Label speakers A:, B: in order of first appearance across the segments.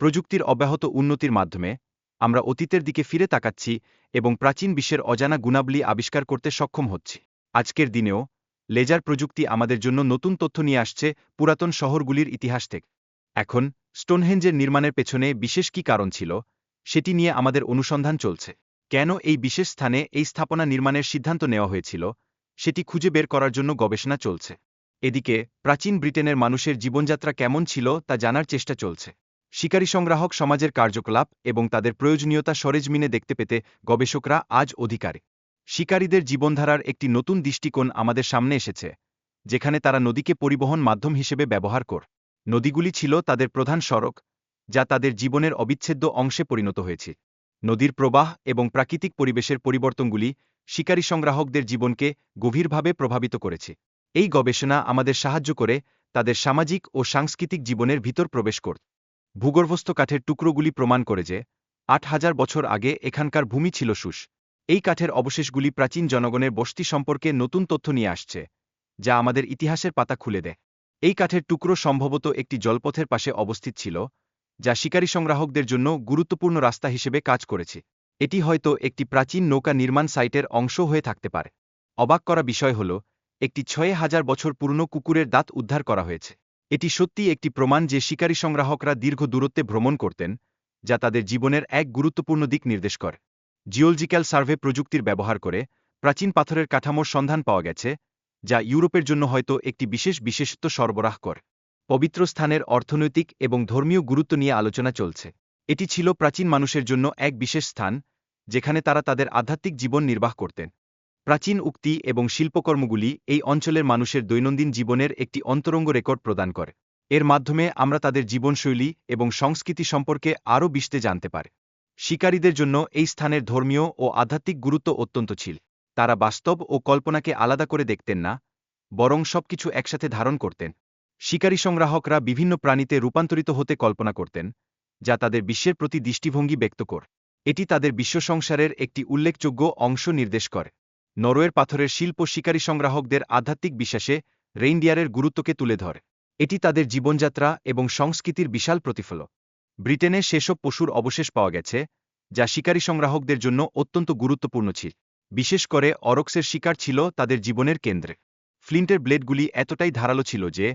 A: প্রযুক্তির অব্যাহত উন্নতির মাধ্যমে আমরা অতীতের দিকে ফিরে তাকাচ্ছি এবং প্রাচীন বিশ্বের অজানা গুণাবলী আবিষ্কার করতে সক্ষম হচ্ছি। আজকের দিনেও লেজার প্রযুক্তি আমাদের জন্য নতুন তথ্য নিয়ে আসছে পুরাতন শহরগুলির ইতিহাস থেকে। এখন স্টোনহেঞ্জের নির্মাণের পেছনে বিশেষ কী কারণ ছিল, সেটি নিয়ে আমাদের অনুসন্ধান চলছে। কেন এই বিশেষ স্থানে এই স্থাপনা নির্মাণের সিদ্ধান্ত নেওয়া হয়েছিল, সেটি খুঁজে বের করার জন্য গবেষণা চলছে। এদিকে প্রাচীন ব্রিটেনের মানুষের জীবনযাত্রা কেমন ছিল তা জানার চেষ্টা চলছে। শিকারী সংগ্রাহক সমাজের কার্যকলাপ এবং তাদের প্রয়োজনীয়তা সরেজমিনে দেখতে পেতে গবেষকরা আজ অধিকারে। শিকারীদের জীবনধারার একটি নতুন দৃষ্টিকোণ আমাদের সামনে এসেছে, যেখানে তারা নদীকে পরিবহন মাধ্যম হিসেবে ব্যবহার কর। নদীগুলি ছিল তাদের প্রধান সড়ক, যা তাদের জীবনের অবিচ্ছেদ্য অংশে পরিণত হয়েছে। নদীর প্রবাহ এবং প্রাকৃতিক পরিবেশের পরিবর্তনগুলি শিকারী সংগ্রাহকদের জীবনকে গভীরভাবে প্রভাবিত করেছে। এই গবেষণা আমাদের সাহায্য করে তাদের সামাজিক ও সাংস্কৃতিক জীবনের ভিতর প্রবেশ করতে। ভূগর্ভস্থ কাঠের টুকরোগুলি প্রমাণ করে যে ৮,০০০ বছর আগে এখানকার ভূমি ছিল শুষ্ক। এই কাঠের অবশেষগুলি প্রাচীন জনগণের বসতি সম্পর্কে নতুন তথ্য নিয়ে আসছে, যা আমাদের ইতিহাসের পাতা খুলে দেয়। এই কাঠের টুকরো সম্ভবত একটি জলপথের পাশে অবস্থিত ছিল, যা শিকারী সংগ্রাহকদের জন্য গুরুত্বপূর্ণ রাস্তা হিসেবে কাজ করেছে। এটি হয়তো একটি প্রাচীন নৌকা নির্মাণ সাইটের অংশ হয়ে থাকতে পারে। অবাক করা বিষয় হল, একটি ৬,০০০ বছর পুরনো কুকুরের দাঁত উদ্ধার করা হয়েছে। এটি সত্যিই একটি প্রমাণ যে শিকারী সংগ্রাহকরা দীর্ঘ দূরত্বে ভ্রমণ করতেন, যা তাদের জীবনের এক গুরুত্বপূর্ণ দিক নির্দেশ করে। জিওলজিক্যাল সার্ভে প্রযুক্তির ব্যবহার করে প্রাচীন পাথরের কাঠামোর সন্ধান পাওয়া গেছে, যা ইউরোপের জন্য হয়তো একটি বিশেষত্ব সরবরাহ করে। পবিত্র স্থানের অর্থনৈতিক এবং ধর্মীয় গুরুত্ব নিয়ে আলোচনা চলছে। এটি ছিল প্রাচীন মানুষের জন্য এক বিশেষ স্থান, যেখানে তারা তাদের আধ্যাত্মিক জীবন নির্বাহ করতেন। প্রাচীন উক্তি এবং শিল্পকর্মগুলি এই অঞ্চলের মানুষের দৈনন্দিন জীবনের একটি অন্তরঙ্গ রেকর্ড প্রদান করে। এর মাধ্যমে আমরা তাদের জীবনশৈলী এবং সংস্কৃতি সম্পর্কে আরও বিশদে জানতে পারি। শিকারীদের জন্য এই স্থানের ধর্মীয় ও আধ্যাত্মিক গুরুত্ব অত্যন্ত ছিল। তারা বাস্তব ও কল্পনাকে আলাদা করে দেখতেন না, বরং সবকিছু একসাথে ধারণ করতেন। শিকারী সংগ্রাহকরা বিভিন্ন প্রাণীতে রূপান্তরিত হতে কল্পনা করতেন, যা তাদের বিশ্বের প্রতি দৃষ্টিভঙ্গি ব্যক্ত করে। এটি তাদের বিশ্ব সংসারের একটি উল্লেখযোগ্য অংশ নির্দেশ করে। নরওয়ের পাথরের শিল্প শিকারী সংগ্রাহকদের আধ্যাত্মিক বিশ্বাসে রেইনডিয়ারের গুরুত্বকে তুলে ধরে। এটি তাদের জীবনযাত্রা এবং সংস্কৃতির বিশাল প্রতিফলন। ব্রিটেনে সেসব পশুর অবশেষ পাওয়া গেছে, যা শিকারী সংগ্রাহকদের জন্য অত্যন্ত গুরুত্বপূর্ণ ছিল। বিশেষ করে অরক্সের শিকার ছিল তাদের জীবনের কেন্দ্রে। ফ্লিন্টের ব্লেডগুলি এতটাই ধারালো ছিল যে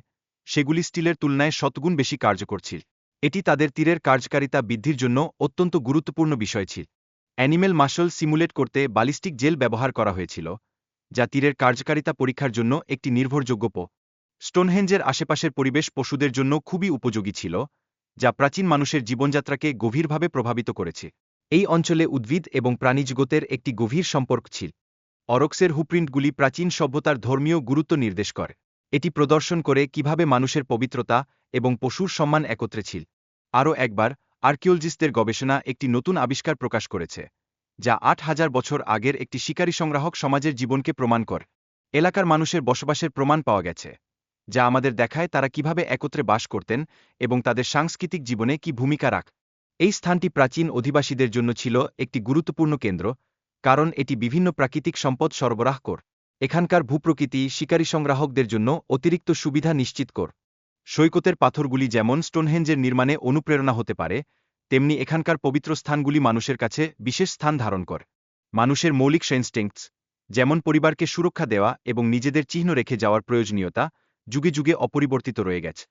A: সেগুলি স্টিলের তুলনায় শতগুণ বেশি কার্যকর ছিল। এটি তাদের তীরের কার্যকারিতা বৃদ্ধির জন্য অত্যন্ত গুরুত্বপূর্ণ বিষয় ছিল। অ্যানিমেল মাসল সিমুলেট করতে ব্যালিস্টিক জেল ব্যবহার করা হয়েছিল, যা তীরের কার্যকারিতা পরীক্ষার জন্য একটি নির্ভরযোগ্য স্টোনহেঞ্জের আশেপাশের পরিবেশ পশুদের জন্য খুবই উপযোগী ছিল, যা প্রাচীন মানুষের জীবনযাত্রাকে গভীরভাবে প্রভাবিত করেছে। এই অঞ্চলে উদ্ভিদ এবং প্রাণীজগতের একটি গভীর সম্পর্ক ছিল। অরক্সের হুপ্রিন্টগুলি প্রাচীন সভ্যতার ধর্মীয় গুরুত্ব নির্দেশ করে। এটি প্রদর্শন করে কিভাবে মানুষের পবিত্রতা এবং পশুর সম্মান একত্রে ছিল। আরও একবার আর্কিওলজিস্টদের গবেষণা একটি নতুন আবিষ্কার প্রকাশ করেছে, যা ৮,০০০ বছর আগের একটি শিকারী সংগ্রাহক সমাজের জীবনকে প্রমাণ করে। এলাকার মানুষের বসবাসের প্রমাণ পাওয়া গেছে, যা আমাদের দেখায় তারা কিভাবে একত্রে বাস করতেন এবং তাদের সাংস্কৃতিক জীবনে কি ভূমিকা রাখ। এই স্থানটি প্রাচীন অধিবাসীদের জন্য ছিল একটি গুরুত্বপূর্ণ কেন্দ্র, কারণ এটি বিভিন্ন প্রাকৃতিক সম্পদ সরবরাহ কর। এখানকার ভূপ্রকৃতি শিকারী সংগ্রাহকদের জন্য অতিরিক্ত সুবিধা নিশ্চিত কর। সৈকতের পাথরগুলি যেমন স্টোনহেঞ্জের নির্মাণে অনুপ্রেরণা হতে পারে, তেমনি এখানকার পবিত্র স্থানগুলি মানুষের কাছে বিশেষ স্থান ধারণ করে। মানুষের মৌলিক ইনস্টিংক্টস, যেমন পরিবারকে সুরক্ষা দেওয়া এবং নিজেদের চিহ্ন রেখে যাওয়ার প্রয়োজনীয়তা, যুগে যুগে অপরিবর্তিত রয়ে গেছে।